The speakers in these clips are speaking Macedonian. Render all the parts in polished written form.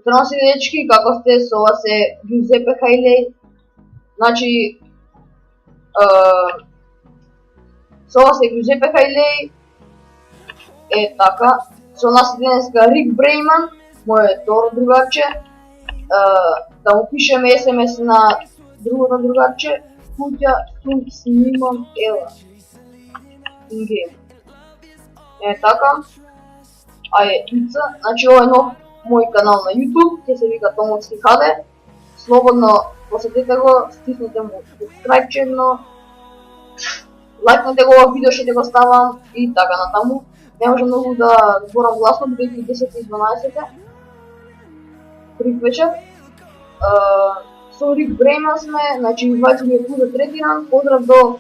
Здраво си дечки, како сте? Со вас е Giuseppe Hailey. Значи, со вас е Giuseppe Hailey. Така. Со нас е денеска Рик Брейман, моје второ другарче. Да му пишеме SMS на другото другарче. Куќа, тук снимам, ела. Ингейм. Така. Ица. Значи, ова е нов мој канал на YouTube, ќе се вика Томовски ХД. Слободно посетете го, стиснете му subscribe-чено, лајкнете го ова видео, ќе го ставам и така натаму. Не може многу да зборам гласно, бидејќи 10 и 12 приквечер. Со Рик Брейман сме, значи вајци ми е за трети ран. Поздрав до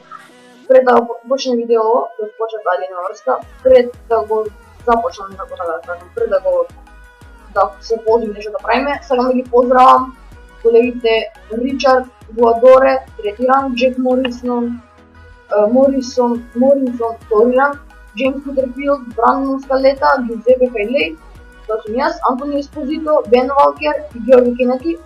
пред да почне видео, да почне дали на врска, пред да го започнам, како да кажам, пред да го да се позим нешто да правиме. Сакам да ги поздравам колегите Ричард Гуадоре, трети ранг, Джек Морисон, втори ранг, Джеймс Кутерфилд, Брандон Скалета, Giuseppe Hailey, тоа сум јас, Антони Еспозито, Бен Валкер и Георги Кенеди.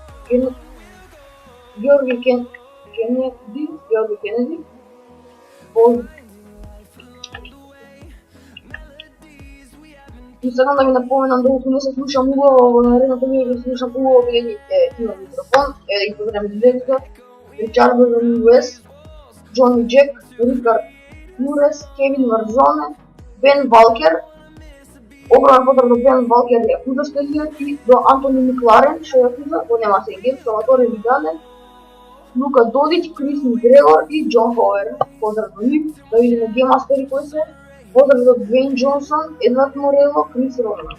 И сакам да ви напоменам доколку не се слушам убаво во наредното видео, да слушам убаво бидејќи имам микрофон. Да ги поздравам директно Ричардо Рамирес, Джони Джек, Рикард Флурес, Кевин Варзоне, Бен Валкер. Огромен поздрав до Бен Валкер и Јакуза Стелијер и до Антони Микларен, што Јакуза, го нема се гейм, Салваторе Видале, Лука Додич, Крис Мигрегор и Џон Ховер. Поздрав до нив, да видиме геймастери кои се. Поздрав до Двейн Джонсон, Едвард Морело, Крис Роман.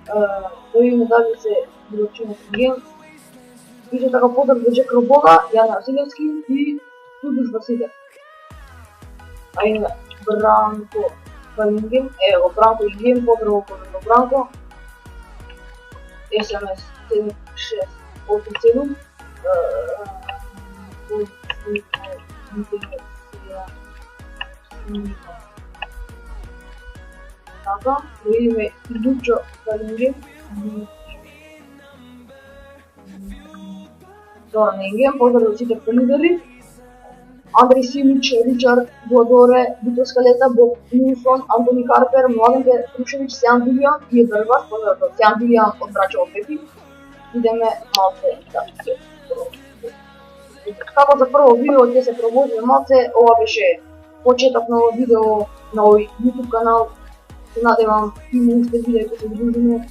Да видиме дали се билочиме со гейм. Исто така поздрав до Джек Робога, Јан Василевски и Судиш Василев. Име Бранко Калингем, ево Бранко Ингем, поздрав до Бранко. SMS 7687. Така, да видиме Лучо Калингем. Зоран Ингем, поздрав до сите лидери. Андрей Симич, Ричард Гуадоре, Вито Скалета, Боб Нилсон, Антони Карпер, Младен Петрушевич, Сеан Вилијан и Едвард, поздрав до Сеан Вилијан од Брачево Пепи. Идеме малце да се како за прво видео ќе се пробудиме малце, ова беше почеток на ово видео на овој YouTube канал. Се надевам има уште видео ќе се дружиме.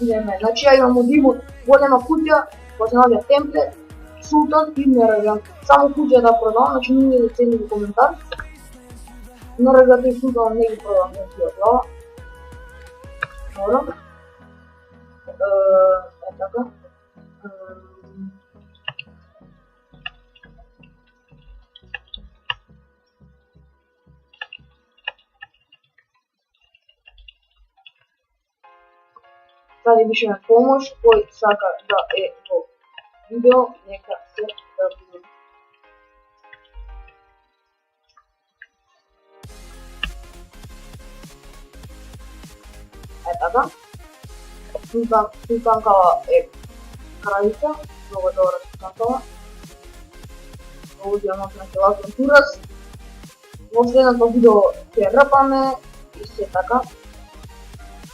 Идеме, значи ја имам од имот голема куќа, која се наоѓа темплет, Султан и Нераган. Само куќа да продавам, значи не да цели во коментар. Нераган и Султан не ги продавам, не ги одлава. Добро. Така. Дали пишеме помош, кој сака да е во видео, нека се јави. Така. Султанкава е крајка, многу добра султанкава. Многу диамантна келатон турас. Во следното видео ќе рапаме и се така.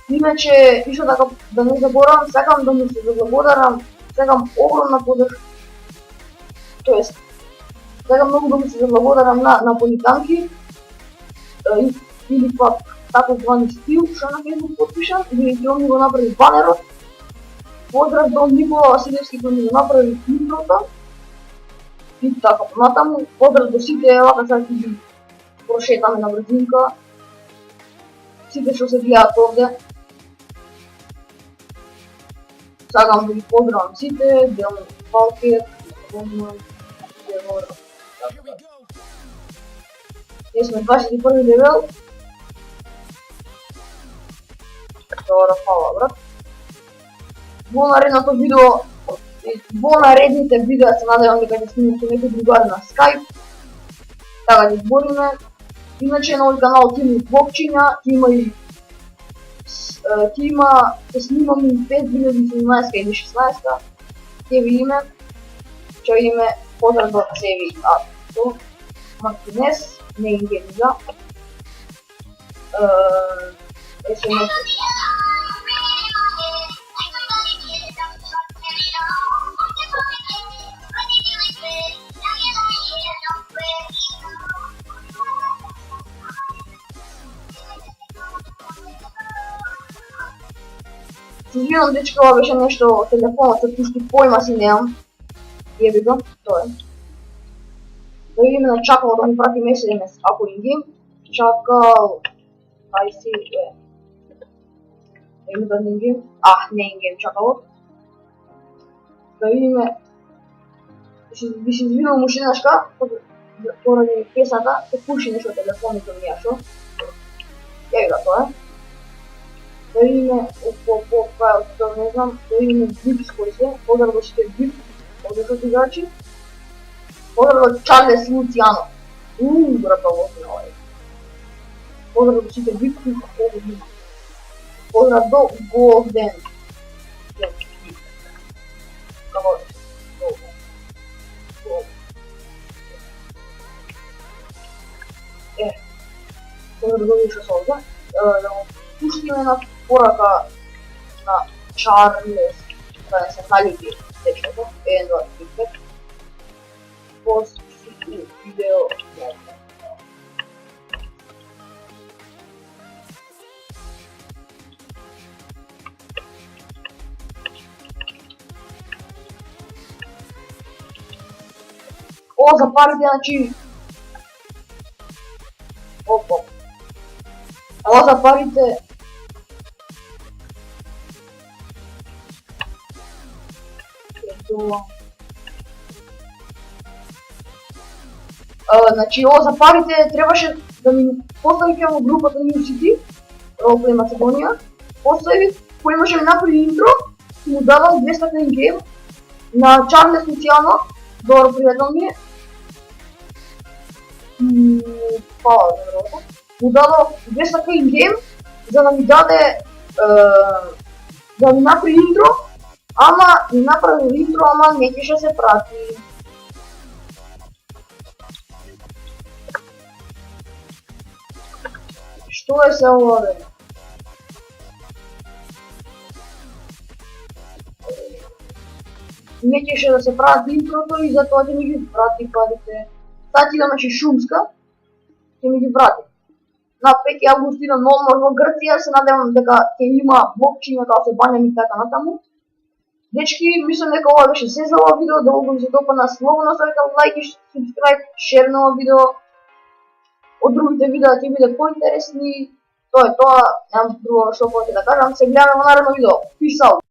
Иначе, исто така да не заборавам, сакам да му се заблагодарам, сакам огромна подршка. Тоест, сакам многу да му се заблагодарам на Наполитанки или пак тако звани Стил, што на Facebook подпишам, бидејќи он ми го направи банерот. Поздрав до Никола Василевски кој ми го направи интрото. И така, понатаму, поздрав до сите, вака сега ќе ги прошетаме на брзинка. Сите што се гледаат овде. Сакам да ги поздравам сите, Бен Валкер, Ние сме 21 левел. Добро, фала, брат. Во наредното видео, во наредните видеа се надевам дека ќе снимам со некој другар на Skype. така да избориме. Иначе на овој канал ќе има блокчиња, ќе има и ќе снимаме и 2017 или 16 ќе видиме, ќе видиме поздрав до Севи, до Мартинес, не Ингелиза, SMS. Се извинувам, дечки, ова беше нешто телефонот се пушти, појма си немам. Јеби го, тоа е. Да видиме на Чакал да му прати SMS, ако ингейм. Чакал... Ај си, да има да не ингейм. Не ингейм Чакалот. Да видиме... Би се извинувам уште еднашка, поради песната, се пуши нешто телефонот ми јашо. Јеби го, тоа е. Да видиме по не знам, да видиме Випс кој се, поздрав до сите Випс, одешот играчи. Поздрав до Чарлес Луцијано. Брата лосина овај. Поздрав до сите Випс, поздрав до Голден. Како поздрав до Виша Солза. Да му пуштиме на порака на Чарлес, да не се налюби дечкото, 1, 2, 3, 5. Пост видео О, за парите, значи... Опа. О, за парите... Значи, о, за парите требаше да ми поставите во групата New City, Roleplay Macedоnia, постави кој имаше ми направи интро и му давам 200 ингейм на Чарлес Луцијано, добро пријател ми е. Фала, добро. Му дадов 200 ингейм за да ми даде да ми направи интро, ама ми направи интро, ама не ќе се прати. Што е се ова, бе? Не ќеше да се прати интрото и затоа ќе ми ги прати парите. Сега ќе имаше шумска, ќе ми ги прати. На 5 август идам нормално во Грција, се надевам дека ќе има блокчиња као се банјам и така натаму. Дечки, мислам дека ова беше се за ова видео, да ви се допадна, слободно ставете лајк и субскрајб, шер на ова видео. Од другите видеа ќе биде поинтересни. Тоа е тоа, немам друго што повеќе да кажам, се гледаме во наредно видео. Peace out!